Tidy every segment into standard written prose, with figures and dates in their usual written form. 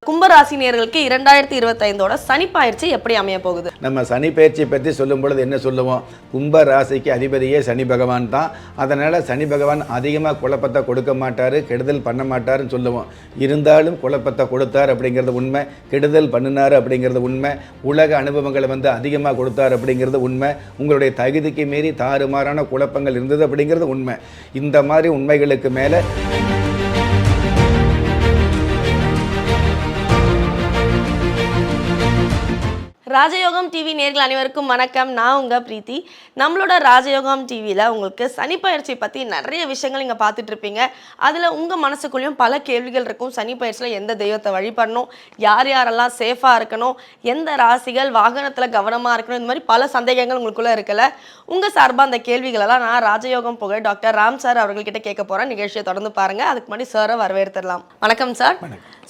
கும்பராசினியர்களுக்கு 2025 சனி பயிற்சி எப்படி அமைய போகுது? நம்ம சனி பயிற்சி பற்றி சொல்லும் பொழுது என்ன சொல்லுவோம்? கும்ப ராசிக்கு அதிபதியே சனி பகவான் தான். அதனால் சனி பகவான் அதிகமாக குழப்பத்தை கொடுக்க மாட்டார், கெடுதல் பண்ண மாட்டாருன்னு சொல்லுவோம். இருந்தாலும் குழப்பத்தை கொடுத்தார் அப்படிங்கிறது உண்மை, கெடுதல் பண்ணினார் அப்படிங்கிறது உண்மை, உலக அனுபவங்களை அதிகமாக கொடுத்தார் அப்படிங்கிறது உண்மை, உங்களுடைய தகுதிக்கு மீறி தாறுமாறான குழப்பங்கள் இருந்தது அப்படிங்கிறது உண்மை. இந்த மாதிரி உண்மைகளுக்கு மேலே ராஜயோகம் டிவி நேர்கள் அனைவருக்கும் வணக்கம். நான் உங்க பிரீத்தி. நம்மளோட ராஜயோகம் டிவியில் உங்களுக்கு சனி பயிற்சி பற்றி நிறைய விஷயங்கள் நீங்கள் பார்த்துட்டு இருப்பீங்க. அதில் உங்கள் மனசுக்குள்ளேயும் பல கேள்விகள் இருக்கும். சனி பயிற்சியில் எந்த தெய்வத்தை வழிபடணும், யார் யாரெல்லாம் சேஃபாக இருக்கணும், எந்த ராசிகள் வாகனத்தில் கவனமாக இருக்கணும், இந்த மாதிரி பல சந்தேகங்கள் உங்களுக்குள்ளே இருக்குல்ல. உங்கள் சார்பாக அந்த கேள்விகளெல்லாம் நான் ராஜயோகம் புகழ் டாக்டர் ராம் சார் அவர்கள்கிட்ட கேட்க போகிறேன். நிகழ்ச்சியை தொடர்ந்து பாருங்கள். அதுக்கு முன்னாடி சாரை வரவேற்றுடலாம். வணக்கம் சார்.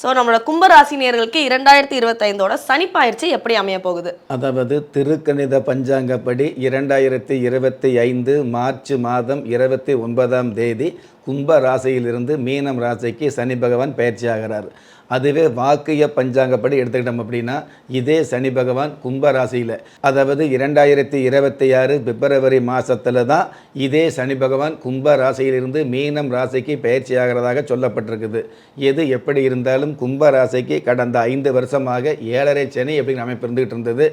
ஸோ நம்மளோட கும்பராசினியர்களுக்கு 2025 சனி பயிற்சி எப்படி அமைய போகுது? அதாவது திருக்கணித பஞ்சாங்கப்படி 2025 மார்ச் மாதம் 29ஆம் தேதி கும்ப ராசியிலிருந்து மீனம் ராசிக்கு சனி பகவான் பயிற்சி ஆகிறார். அதுவே வாக்கிய பஞ்சாங்கப்படி எடுத்துக்கிட்டோம் அப்படின்னா இதே சனி பகவான் கும்ப ராசியில், அதாவது 2026 பிப்ரவரி மாதத்தில் தான் இதே சனி பகவான் கும்ப ராசியிலிருந்து மீனம் ராசிக்கு பயிற்சி ஆகிறதாக சொல்லப்பட்டிருக்குது. எது எப்படி இருந்தாலும் கும்ப ராசிக்கு கடந்த 5 வருஷமாக 7.5 சனி அப்படிங்கிற அமைப்பு இருந்துகிட்டு இருந்தது.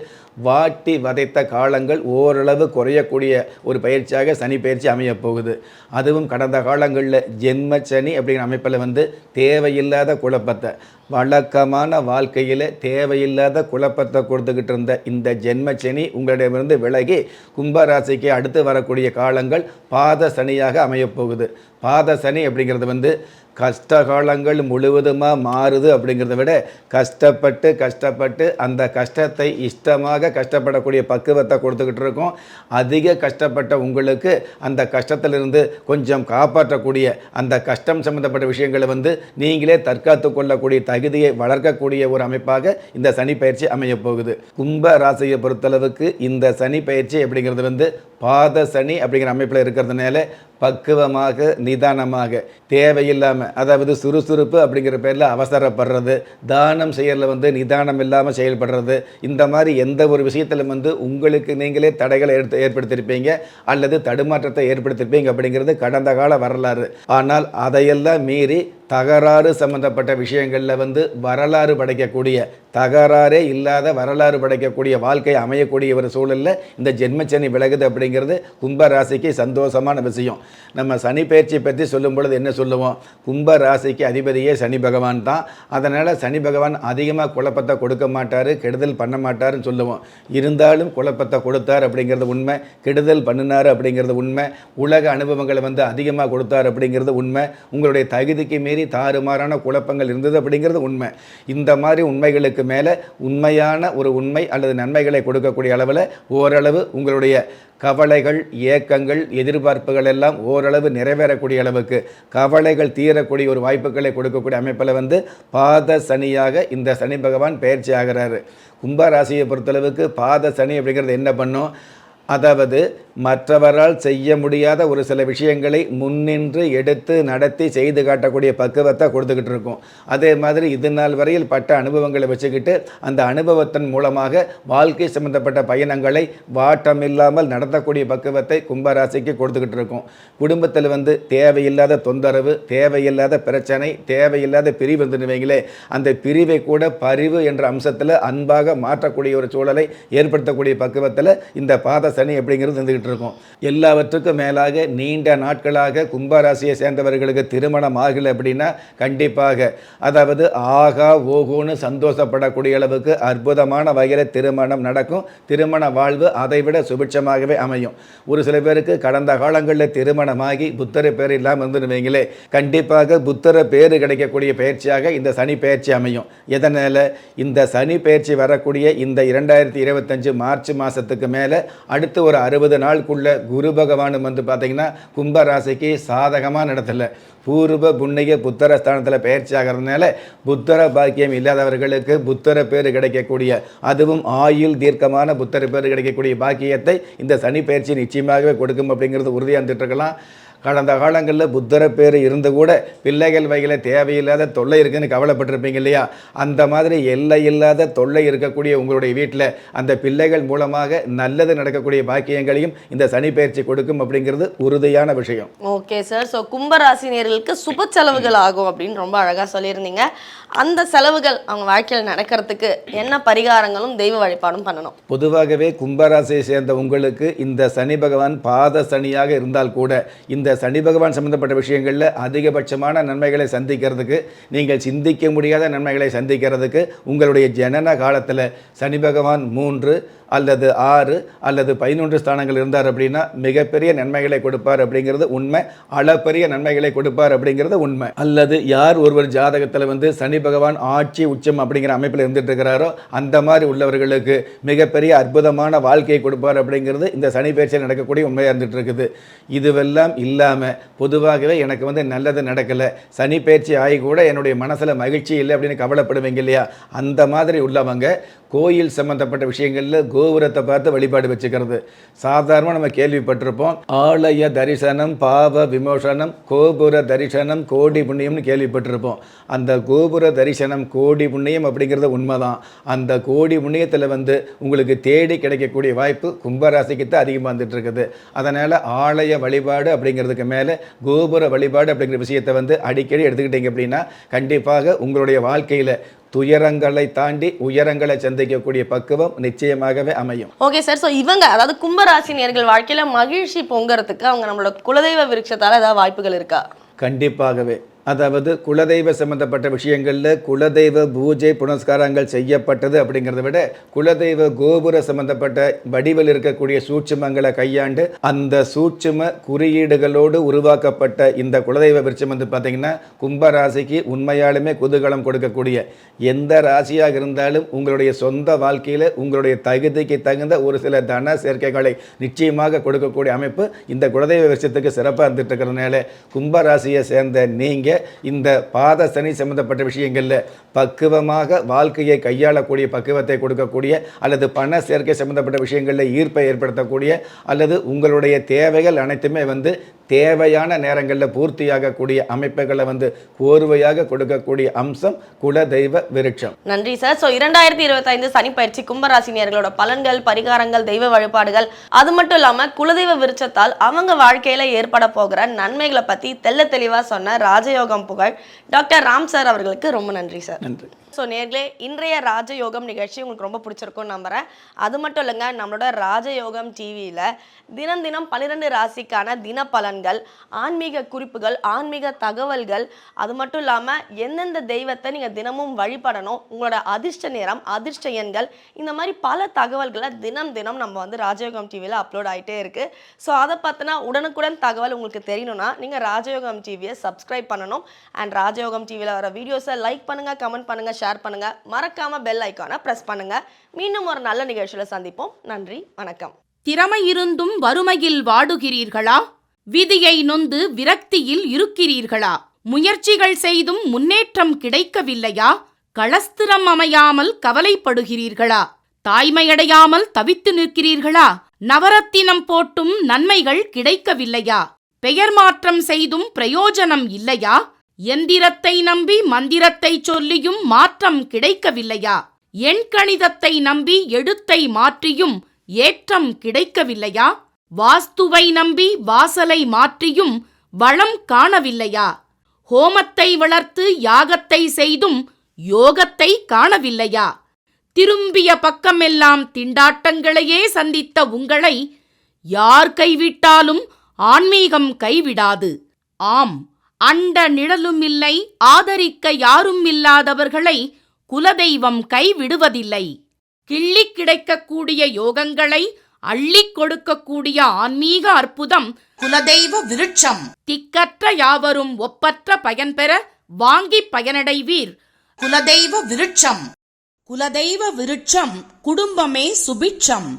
வாட்டி வதைத்த காலங்கள் ஓரளவு குறையக்கூடிய ஒரு பயிற்சியாக சனி பயிற்சி அமையப் போகுது. அதுவும் கடந்த காலங்களில் ஜென்ம சனி அப்படிங்கிற அமைப்பில் தேவையில்லாத குழப்பத்தை, வழக்கமான வாழ்க்கையில் தேவையில்லாத குழப்பத்தை கொடுத்துக்கிட்டு இருந்த இந்த ஜென்மச்சனி உங்களிடமிருந்து விலகி கும்பராசிக்கு அடுத்து வரக்கூடிய காலங்கள் பாத சனியாக அமையப்போகுது. பாத சனி அப்படிங்கிறது கஷ்ட காலங்கள் முழுவதுமாக மாறுது அப்படிங்கிறத விட கஷ்டப்பட்டு அந்த கஷ்டத்தை இஷ்டமாக கஷ்டப்படக்கூடிய பக்குவத்தை கொடுத்துக்கிட்டு இருக்கோம். அதிக கஷ்டப்பட்ட உங்களுக்கு அந்த கஷ்டத்திலிருந்து கொஞ்சம் காப்பாற்றக்கூடிய, அந்த கஷ்டம் சம்மந்தப்பட்ட விஷயங்களை நீங்களே தற்காத்து கொள்ளக்கூடிய தகுதியை வளர்க்கக்கூடிய ஒரு அமைப்பாக இந்த சனி பயிற்சி அமையப் போகுது. கும்ப ராசியை பொறுத்தளவுக்கு இந்த சனி பயிற்சி அப்படிங்கிறது பாத சனி அப்படிங்கிற அமைப்பில் இருக்கிறதுனால பக்குவமாக நிதானமாக தேவையில்லாமல், அதாவது சுறுசுறுப்பு அப்படிங்கிற பேரில் அவசரப்படுறது, தானம் செய்யறதுல நிதானம் இல்லாமல் செயல்படுறது, இந்த மாதிரி எந்த ஒரு விஷயத்தில் உங்களுக்கு நீங்களே தடைகளை ஏற்படுத்தியிருப்பீங்க அல்லது தடுமாற்றத்தை ஏற்படுத்தியிருப்பீங்க அப்படிங்கிறது கடந்த கால வரலாறு. ஆனால் அதையெல்லாம் மீறி தகராறு சம்பந்தப்பட்ட விஷயங்களில் வரலாறு படைக்கக்கூடிய, தகராறே இல்லாத வரலாறு படைக்கக்கூடிய வாழ்க்கை அமையக்கூடிய ஒரு சூழலில் இந்த ஜென்மச்சனி விலகுது அப்படிங்கிறது கும்ப ராசிக்கு சந்தோஷமான விஷயம். நம்ம சனி பயிற்சி பற்றி சொல்லும் பொழுது என்ன சொல்லுவோம்? கும்ப ராசிக்கு அதிபதியே சனி பகவான் தான். அதனால் சனி பகவான் அதிகமாக குழப்பத்தை கொடுக்க மாட்டார், கெடுதல் பண்ண மாட்டாருன்னு சொல்லுவோம். இருந்தாலும் குழப்பத்தை கொடுத்தார் அப்படிங்கிறது உண்மை, கெடுதல் பண்ணினார் அப்படிங்கிறது உண்மை, உலக அனுபவங்களை அதிகமாக கொடுத்தார் அப்படிங்கிறது உண்மை, உங்களுடைய தகுதிக்கு மீறி தாறுமாறான குழப்பங்கள் இருந்தது அப்படிங்கிறது உண்மை. இந்த மாதிரி உண்மைகளுக்கு மேலே உண்மையான ஒரு உண்மை அல்லது நன்மைகளை கொடுக்கக்கூடிய அளவில் ஓரளவு உங்களுடைய கவலைகள், ஏக்கங்கள், எதிர்பார்ப்புகள் எல்லாம் ஓரளவு நிறைவேறக்கூடிய அளவுக்கு, கவலைகள் தீரக்கூடிய ஒரு வாய்ப்புகளை கொடுக்கக்கூடிய அமைப்பில் பாத சனியாக இந்த சனி பகவான் பயிற்சி ஆகிறாரு. கும்பராசியை பொறுத்தளவுக்கு பாத சனி அப்படிங்கிறது என்ன பண்ணும்? அதாவது மற்றவரால் செய்ய முடியாத ஒரு சில விஷயங்களை முன்னின்று எடுத்து நடத்தி செய்து காட்டக்கூடிய பக்குவத்தை கொடுத்துக்கிட்டு இருக்கும். அதே மாதிரி இது நாள் வரையில் பட்ட அனுபவங்களை வச்சுக்கிட்டு அந்த அனுபவத்தின் மூலமாக வாழ்க்கை சம்பந்தப்பட்ட பயணங்களை வாட்டமில்லாமல் நடத்தக்கூடிய பக்குவத்தை கும்பராசிக்கு கொடுத்துக்கிட்டு இருக்கும். குடும்பத்தில் தேவையில்லாத தொந்தரவு, தேவையில்லாத பிரச்சனை, தேவையில்லாத பிரிவு இருந்துருவீங்களே, அந்த பிரிவை கூட பரிவு என்ற அம்சத்தில் அன்பாக மாற்றக்கூடிய ஒரு சூழலை ஏற்படுத்தக்கூடிய பக்குவத்தில் இந்த பாத சனி அப்படிங்கிறது இருந்துகிட்டு இருக்கும். எல்லாவற்றுக்கும் மேலாக நீண்ட நாட்களாக கும்பராசியை சேர்ந்தவர்களுக்கு திருமணம் ஆகலை அப்படின்னா கண்டிப்பாக, அதாவது ஆகா ஓகோன்னு சந்தோஷப்படக்கூடிய அளவுக்கு அற்புதமான வகையில் திருமணம் நடக்கும். திருமண வாழ்வு அதைவிட சுபிட்சமாகவே அமையும். ஒரு சில பேருக்கு கடந்த காலங்களில் திருமணமாகி புத்தர பேர் இல்லாமல் இருந்துருவீங்களே, கண்டிப்பாக புத்தர பேர் கிடைக்கக்கூடிய பயிற்சியாக இந்த சனி பயிற்சி அமையும். எதனால்? இந்த சனி பயிற்சி வரக்கூடிய இந்த 2025 மார்ச் மாதத்துக்கு மேலே அடுத்த ஒரு 60 நாளுக்குள்ள குரு பகவானும் பார்த்தீங்கன்னா கும்பராசிக்கு சாதகமான இடத்துல பூர்வ புண்ணிய புத்தர ஸ்தானத்தில் பயிற்சி ஆகிறதுனால புத்தர பாக்கியம் இல்லாதவர்களுக்கு புத்தர பேர் கிடைக்கக்கூடிய, அதுவும் ஆயுள் தீர்க்கமான புத்தர பேர் கிடைக்கக்கூடிய பாக்கியத்தை இந்த சனி பயிற்சி நிச்சயமாகவே கொடுக்கும் அப்படிங்கிறது உறுதியாக இருந்துட்டு இருக்கலாம். கடந்த காலங்களில் புத்தர பேர் இருந்து கூட பிள்ளைகள் வகையில் தேவையில்லாத தொல்லை இருக்குன்னு கவலைப்பட்டிருப்பீங்க இல்லையா? அந்த மாதிரி எல்லை இல்லாத தொல்லை இருக்கக்கூடிய உங்களுடைய வீட்டில் அந்த பிள்ளைகள் மூலமாக நல்லது நடக்கக்கூடிய பாக்கியங்களையும் இந்த சனி பயிற்சி கொடுக்கும் அப்படிங்கிறது உறுதியான விஷயம். Okay sir. ஸோ கும்பராசினியர்களுக்கு சுப செலவுகள் ஆகும் அப்படின்னு ரொம்ப அழகாக சொல்லியிருந்தீங்க. அந்த செலவுகள் அவங்க வாழ்க்கையில் நடக்கிறதுக்கு என்ன பரிகாரங்களும் தெய்வ வழிபாடும் பண்ணணும்? பொதுவாகவே கும்பராசியை சேர்ந்த உங்களுக்கு இந்த சனி பகவான் பாத சனியாக இருந்தால் கூட இந்த சனி பகவான் சம்பந்தப்பட்ட விஷயங்களில் அதிகபட்சமான நன்மைகளை சந்திக்கிறதுக்கு, நீங்கள் சிந்திக்க முடியாத நன்மைகளை சந்திக்கிறதுக்கு உங்களுடைய ஜனன காலத்தில் சனி பகவான் 3 அல்லது 6 அல்லது 11 ஸ்தானங்கள் இருந்தார் அப்படின்னா மிகப்பெரிய நன்மைகளை கொடுப்பார் அப்படிங்கிறது உண்மை. அளப்பரிய நன்மைகளை கொடுப்பார் அப்படிங்கிறது உண்மை. அல்லது யார் ஒருவர் ஜாதகத்தில் சனி பகவான் ஆட்சி உச்சம் அப்படிங்கிற அமைப்பில் இருந்துட்டு இருக்கிறாரோ அந்த மாதிரி உள்ளவர்களுக்கு மிகப்பெரிய அற்புதமான வாழ்க்கையை கொடுப்பார் அப்படிங்கிறது இந்த சனி பயிற்சியில் நடக்கக்கூடிய உண்மையாக இருந்துட்டு இருக்குது. இதுவெல்லாம் இல்லாமல் பொதுவாகவே எனக்கு நல்லது நடக்கலை, சனி பயிற்சி ஆகி கூட என்னுடைய மனசில் மகிழ்ச்சி இல்லை அப்படின்னு கவலைப்படுவீங்க இல்லையா? அந்த மாதிரி உள்ளவங்க கோயில் சம்பந்தப்பட்ட விஷயங்களில் கோபுரத்தை பார்த்து வழிபாடு வச்சுக்கிறது. சாதாரணமாக நம்ம கேள்விப்பட்டிருப்போம், ஆலய தரிசனம் பாவ விமோசனம், கோபுர தரிசனம் கோடி புண்ணியம்னு கேள்விப்பட்டிருப்போம். அந்த கோபுர தரிசனம் கோடி புண்ணியம் அப்படிங்கிறது உண்மைதான். அந்த கோடி புண்ணியத்தில் உங்களுக்கு தேடி கிடைக்கக்கூடிய வாய்ப்பு கும்பராசிக்கு தான் அதிகமாக வந்துட்டு இருக்குது. அதனால் ஆலய வழிபாடு அப்படிங்கிறதுக்கு மேலே கோபுர வழிபாடு அப்படிங்கிற விஷயத்தை அடிக்கடி எடுத்துக்கிட்டீங்க அப்படின்னா கண்டிப்பாக உங்களுடைய வாழ்க்கையில் துயரங்களை தாண்டி உயரங்களை சந்திக்கக்கூடிய பக்குவம் நிச்சயமாகவே அமையும். Okay sir. ஸோ இவங்க அதாவது கும்பராசினியர்கள் வாழ்க்கையில மகிழ்ச்சி பொங்கறதுக்கு அவங்க நம்மளோட குலதெய்வ விருட்சத்தால ஏதாவது வாய்ப்புகள் இருக்கா? கண்டிப்பாகவே. அதாவது குலதெய்வ சம்பந்தப்பட்ட விஷயங்களில் குலதெய்வ பூஜை புனஸ்காரங்கள் செய்யப்பட்டது அப்படிங்கிறத விட குலதெய்வ கோபுர சம்பந்தப்பட்ட வடிவில் இருக்கக்கூடிய சூட்சுமங்களை கையாண்டு அந்த சூட்சும குறியீடுகளோடு உருவாக்கப்பட்ட இந்த குலதெய்வ விருட்சம் பார்த்தீங்கன்னா கும்பராசிக்கு உண்மையாலுமே குதூகலம் கொடுக்கக்கூடிய, எந்த ராசியாக இருந்தாலும் உங்களுடைய சொந்த வாழ்க்கையில் உங்களுடைய தகுதிக்கு தகுந்த ஒரு சில தன சேர்க்கைகளை நிச்சயமாக கொடுக்கக்கூடிய அமைப்பு இந்த குலதெய்வ விருட்சத்துக்கு சிறப்பாக இருந்துட்டு இருக்கிறதுனால கும்பராசியை சேர்ந்த நீங்கள் இந்த பாத சனி சம்பந்தப்பட்ட விஷயங்களில் பக்குவமாக வாழ்க்கையை கையாளக்கூடிய பக்குவத்தை கொடுக்கக்கூடிய, அல்லது பண சேர்க்கை சம்பந்தப்பட்ட விஷயங்களில் ஈர்ப்பை ஏற்படுத்தக்கூடிய, அல்லது உங்களுடைய தேவைகள் அனைத்துமே தேவையான நேரங்களில் பூர்த்தியாகக்கூடிய அமைப்புகளை கோர்வையாக கொடுக்கக்கூடிய அம்சம் குலதெய்வ விருட்சம். நன்றி சார். ஸோ 2025 சனி பயிற்சி கும்பராசினியர்களோட பலன்கள், பரிகாரங்கள், தெய்வ வழிபாடுகள், அது மட்டும் இல்லாமல் குலதெய்வ விருட்சத்தால் அவங்க வாழ்க்கையில ஏற்பட போகிற நன்மைகளை பற்றி தெள்ள தெளிவாக சொன்ன ராஜயோகம் புகழ் டாக்டர் ராம் சார் அவர்களுக்கு ரொம்ப நன்றி சார். நன்றி. ஸோ நேர்களே, இன்றைய ராஜயோகம் நிகழ்ச்சி உங்களுக்கு ரொம்ப பிடிச்சிருக்கும்னு நம்புகிறேன். அது மட்டும் இல்லைங்க, நம்மளோட ராஜயோகம் டிவியில் தினம் தினம் 12 ராசிக்கான தின பலன்கள், ஆன்மீக குறிப்புகள், ஆன்மீக தகவல்கள், அது மட்டும் இல்லாமல் எந்தெந்த தெய்வத்தை நீங்கள் தினமும் வழிபடணும், உங்களோட அதிர்ஷ்ட நேரம், அதிர்ஷ்ட எண்கள், இந்த மாதிரி பல தகவல்களை தினம் தினம் நம்ம ராஜயோகம் டிவியில் அப்லோட் ஆகிட்டே இருக்குது. ஸோ அதை பார்த்தினா உடனுக்குடன் தகவல் உங்களுக்கு தெரியணும்னா நீங்கள் ராஜயோகம் டிவியை சப்ஸ்கிரைப் பண்ணணும். அண்ட் ராஜயோகம் டிவியில் வர வீடியோஸை லைக் பண்ணுங்கள், கமெண்ட் பண்ணுங்கள், ஷேர் பண்ணுங்க, மறக்காம பெல் ஐகானை பிரஸ் பண்ணுங்க. மீண்டும் ஒரு நல்ல நிகழ்ச்சியில சந்திப்போம். நன்றி, வணக்கம். திறமை இருந்தும் வறுமையில் வாடுகிறீர்களா? விதியை நொந்து விரக்தியில் இருக்கிறீர்களா? முயற்சிகள் செய்தும் முன்னேற்றம் கிடைக்கவில்லையா? களஸ்திரம் அமையாமல் கவலைப்படுகிறீர்களா? தாய்மையடையாமல் தவித்து நிற்கிறீர்களா? நவரத்தினம் போட்டும் நன்மைகள் கிடைக்கவில்லையா? பெயர் மாற்றம் செய்தும் பிரயோஜனம் இல்லையா? எந்திரத்தை நம்பி மந்திரத்தை சொல்லியும் மாற்றம் கிடைக்கவில்லையா? எண்கணிதத்தை நம்பி எழுத்தை மாற்றியும் ஏற்றம் கிடைக்கவில்லையா? வாஸ்துவை நம்பி வாசலை மாற்றியும் வளம் காணவில்லையா? ஹோமத்தை வளர்த்து யாகத்தை செய்தும் யோகத்தை காணவில்லையா? திரும்பிய பக்கமெல்லாம் திண்டாட்டங்களையே சந்தித்த உங்களை யார் கைவிட்டாலும் ஆன்மீகம் கைவிடாது. ஆம், அண்ட நிழலும் இல்லை, ஆதரிக்க யாரும் இல்லாதவர்களை குலதெய்வம் கைவிடுவதில்லை. கிள்ளி கிடைக்கக்கூடிய யோகங்களை அள்ளிக் கொடுக்கக்கூடிய ஆன்மீக அற்புதம் குலதெய்வ விருட்சம். திக்கற்ற யாவரும் ஒப்பற்ற பயன்பெற வாங்கி பயனடைவீர். குலதெய்வ விருட்சம். குலதெய்வ விருட்சம் குடும்பமே சுபிட்சம்.